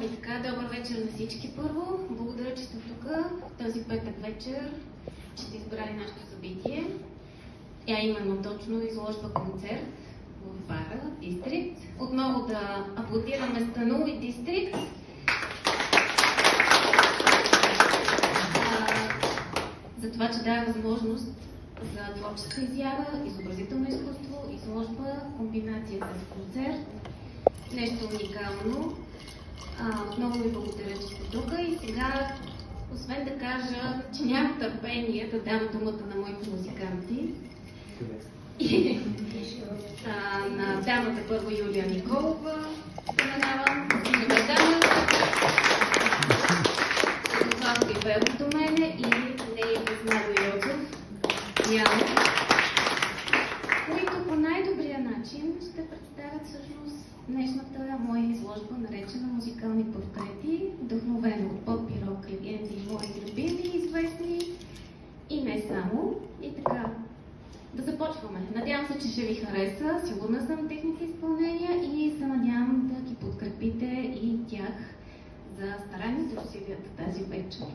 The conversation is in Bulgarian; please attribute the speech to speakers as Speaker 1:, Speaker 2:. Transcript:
Speaker 1: И така, добър вечер на всички първо. Благодаря, че сте тук този петък вечер, че сте избрали нашето събитие. Тя е именно точно изложба-концерт в бара Дистрикт. Отново да аплодираме Станул и Дистрикт. За това, че дава възможност за творческа изява, изобразително изкуство, изложба, комбинация с концерт. Нещо уникално. Много ви благодаря, че сте тук и сега, освен да кажа, че нямам търпение да дам думата на моите музиканти. На дамата първо Юлия Николова, споменавам, на дамата Славка и Бело до мене и нея Везнало Йоцев, които по най-добрия начин ще представят всъщност днешната моя изложба, наречена музикални портрети, вдъхновена от поп и рок легенди, мои любими, известни и не само. И така, да започваме. Надявам се, че ще ви хареса. Сигурна съм техните изпълнения и се надявам да ги подкрепите и тях за стараните усилията тази вечер.